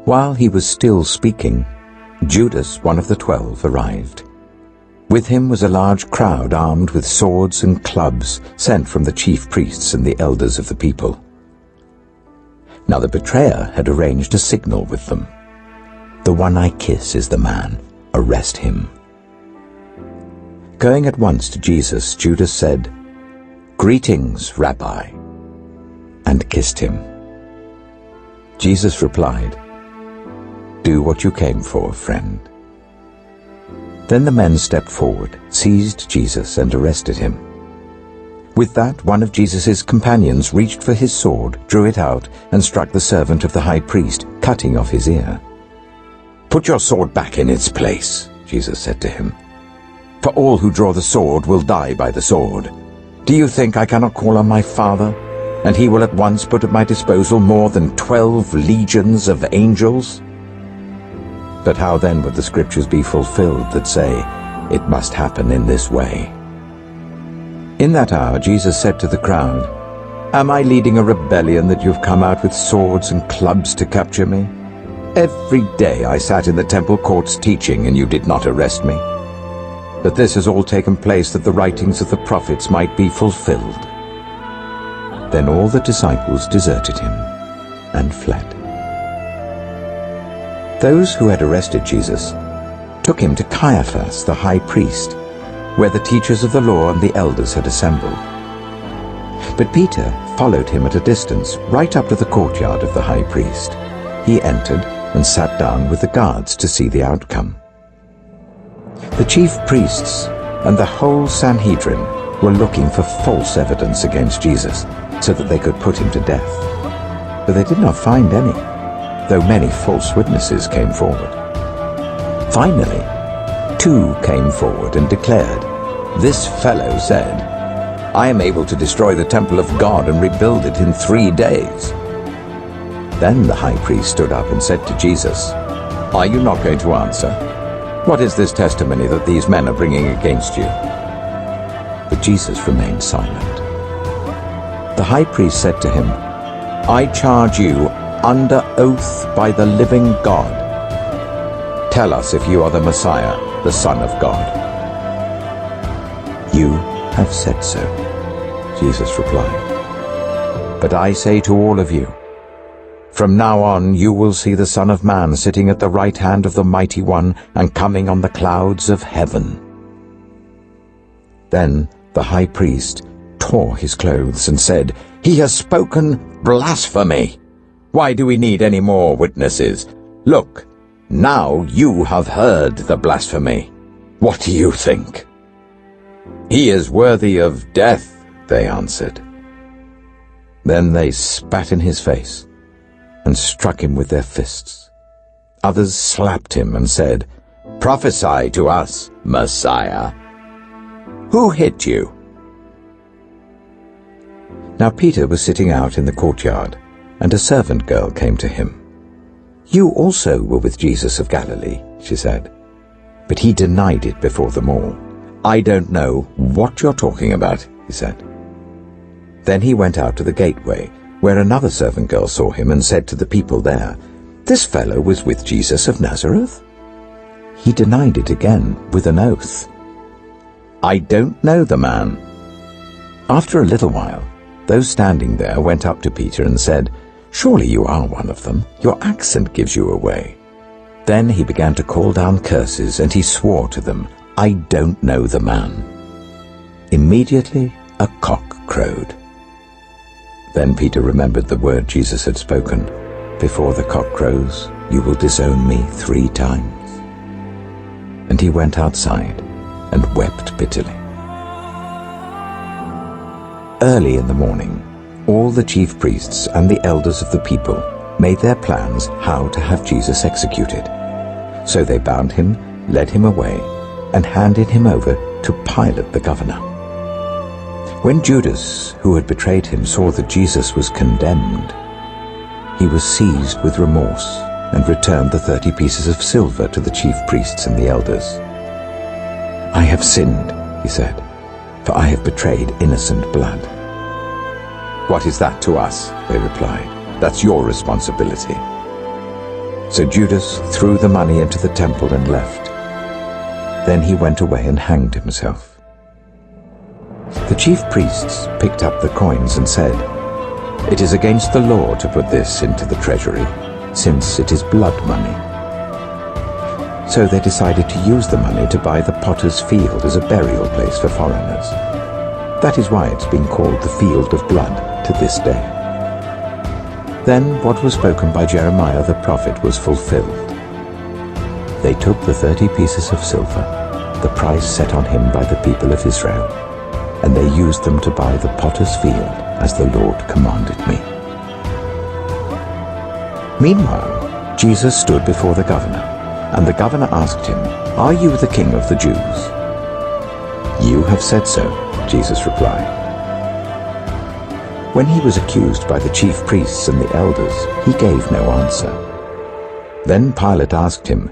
While he was still speaking, Judas, one of the 12, arrived. With him was a large crowd armed with swords and clubs sent from the chief priests and the elders of the people. Now the betrayer had arranged a signal with them. "The one I kiss is the man. Arrest him." Going at once to Jesus, Judas said, "Greetings, Rabbi," and kissed him. Jesus replied, "Do what you came for, friend." Then the men stepped forward, seized Jesus, and arrested him. With that, one of Jesus' companions reached for his sword, drew it out, and struck the servant of the high priest, cutting off his ear. "Put your sword back in its place," Jesus said to him. "For all who draw the sword will die by the sword. Do you think I cannot call on my Father, and he will at once put at my disposal more than 12 legions of angels? But how then would the scriptures be fulfilled that say, 'It must happen in this way'?" In that hour Jesus said to the crowd, "Am I leading a rebellion that you've come out with swords and clubs to capture me? Every day I sat in the temple courts teaching, and you did not arrest me. But this has all taken place that the writings of the prophets might be fulfilled." Then all the disciples deserted him and fled. Those who had arrested Jesus took him to Caiaphas, the high priest, where the teachers of the law and the elders had assembled. But Peter followed him at a distance, right up to the courtyard of the high priest. He entered and sat down with the guards to see the outcome. The chief priests and the whole Sanhedrin were looking for false evidence against Jesus, so that they could put him to death. But they did not find any, though many false witnesses came forward. Finally, 2 came forward and declared, "This fellow said, 'I am able to destroy the temple of God and rebuild it in 3 days.'" Then the high priest stood up and said to Jesus, "Are you not going to answer? What is this testimony that these men are bringing against you?" But Jesus remained silent. The high priest said to him, "I charge you under oath by the living God. Tell us if you are the Messiah, the Son of God." "You have said so," Jesus replied. "But I say to all of you, from now on you will see the Son of Man sitting at the right hand of the Mighty One and coming on the clouds of heaven." Then the high priest tore his clothes and said, "He has spoken blasphemy. Why do we need any more witnesses? Look, now you have heard the blasphemy. What do you think?" "He is worthy of death," they answered. Then they spat in his face and struck him with their fists. Others slapped him and said, "Prophesy to us, Messiah. Who hit you?" Now Peter was sitting out in the courtyard, and a servant girl came to him. "You also were with Jesus of Galilee," she said. But he denied it before them all. "I don't know what you're talking about," he said. Then he went out to the gateway, where another servant girl saw him and said to the people there, "This fellow was with Jesus of Nazareth." He denied it again with an oath. "I don't know the man." After a little while, those standing there went up to Peter and said, "Surely you are one of them. Your accent gives you away." Then he began to call down curses, and he swore to them, "I don't know the man." Immediately a cock crowed. Then Peter remembered the word Jesus had spoken, "Before the cock crows, you will disown me 3 times." And he went outside and wept bitterly. Early in the morning, all the chief priests and the elders of the people made their plans how to have Jesus executed. So they bound him, led him away, and handed him over to Pilate the governor. When Judas, who had betrayed him, saw that Jesus was condemned, he was seized with remorse and returned the 30 pieces of silver to the chief priests and the elders. "I have sinned," he said, "for I have betrayed innocent blood." "What is that to us?" they replied. "That's your responsibility." So Judas threw the money into the temple and left. Then he went away and hanged himself. The chief priests picked up the coins and said, "It is against the law to put this into the treasury, since it is blood money." So they decided to use the money to buy the potter's field as a burial place for foreigners. That is why it's been called the Field of Blood to this day. Then what was spoken by Jeremiah the prophet was fulfilled. They took the 30 pieces of silver, the price set on him by the people of Israel, and they used them to buy the potter's field as the Lord commanded me. Meanwhile, Jesus stood before the governor, and the governor asked him, "Are you the king of the Jews?" "You have said so," Jesus replied. When he was accused by the chief priests and the elders, he gave no answer. Then Pilate asked him,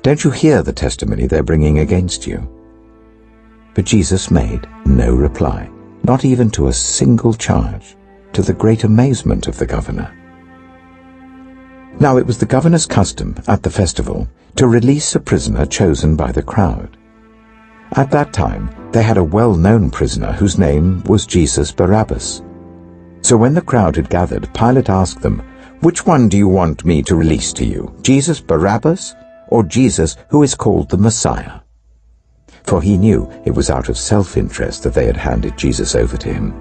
"Don't you hear the testimony they're bringing against you?" But Jesus made no reply, not even to a single charge, to the great amazement of the governor. Now it was the governor's custom at the festival to release a prisoner chosen by the crowd. At that time, they had a well-known prisoner whose name was Jesus Barabbas. So when the crowd had gathered, Pilate asked them, "Which one do you want me to release to you, Jesus Barabbas or Jesus who is called the Messiah?" For he knew it was out of self-interest that they had handed Jesus over to him.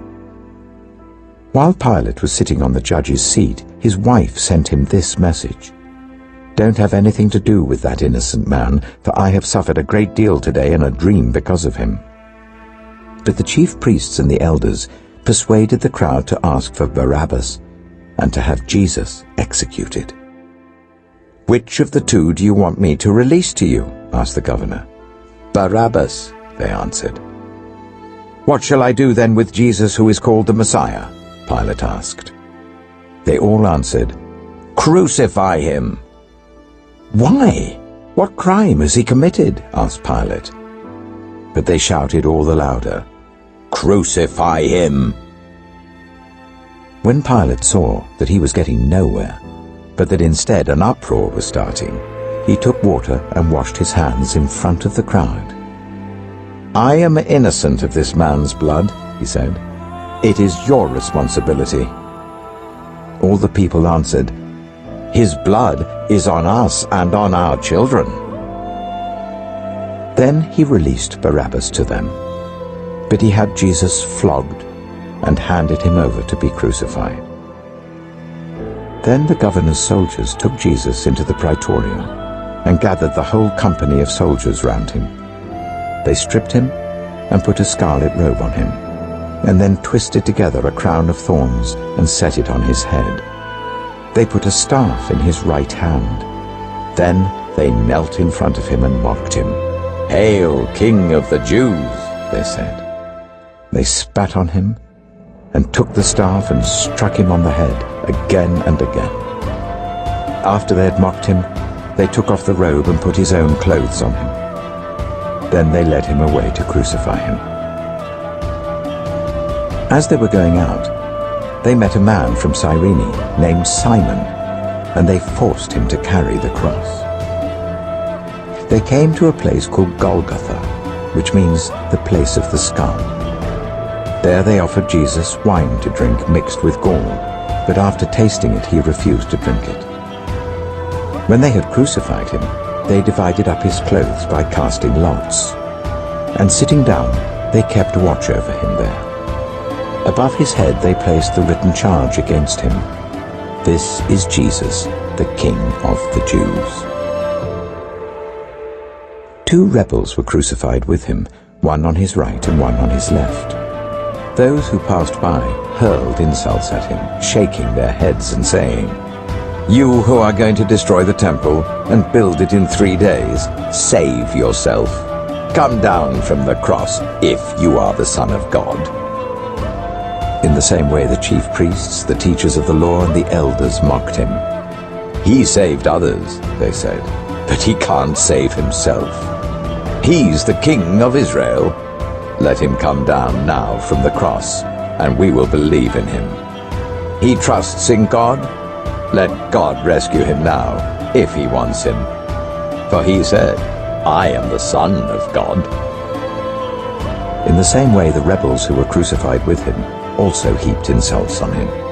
While Pilate was sitting on the judge's seat, his wife sent him this message, "Don't have anything to do with that innocent man, for I have suffered a great deal today in a dream because of him." But the chief priests and the elders persuaded the crowd to ask for Barabbas and to have Jesus executed. "Which of the two do you want me to release to you?" asked the governor. "Barabbas," they answered. "What shall I do then with Jesus who is called the Messiah?" Pilate asked. They all answered, "Crucify him." "Why? What crime has he committed?" asked Pilate. But they shouted all the louder, "Crucify him!" When Pilate saw that he was getting nowhere, but that instead an uproar was starting, he took water and washed his hands in front of the crowd. "I am innocent of this man's blood," he said. "It is your responsibility." All the people answered, "His blood is on us and on our children." Then he released Barabbas to them, but he had Jesus flogged and handed him over to be crucified. Then the governor's soldiers took Jesus into the praetorium and gathered the whole company of soldiers round him. They stripped him and put a scarlet robe on him, and then twisted together a crown of thorns and set it on his head. They put a staff in his right hand. Then they knelt in front of him and mocked him. "Hail, King of the Jews," they said. They spat on him and took the staff and struck him on the head again and again. After they had mocked him, they took off the robe and put his own clothes on him. Then they led him away to crucify him. As they were going out, they met a man from Cyrene named Simon, and they forced him to carry the cross. They came to a place called Golgotha, which means the place of the skull. There they offered Jesus wine to drink mixed with gall, but after tasting it he refused to drink it. When they had crucified him, they divided up his clothes by casting lots, and sitting down they kept watch over him there. Above his head they placed the written charge against him, "This is Jesus, the King of the Jews." 2 rebels were crucified with him, one on his right and one on his left. Those who passed by hurled insults at him, shaking their heads and saying, "You who are going to destroy the temple and build it in 3 days, save yourself. Come down from the cross if you are the Son of God." In the same way the chief priests, the teachers of the law, and the elders mocked him. "He saved others," they said, "but he can't save himself. He's the King of Israel. Let him come down now from the cross, and we will believe in him. He trusts in God. Let God rescue him now, if he wants him. For he said, I am the Son of God. In the same way, the rebels who were crucified with him also heaped insults on him.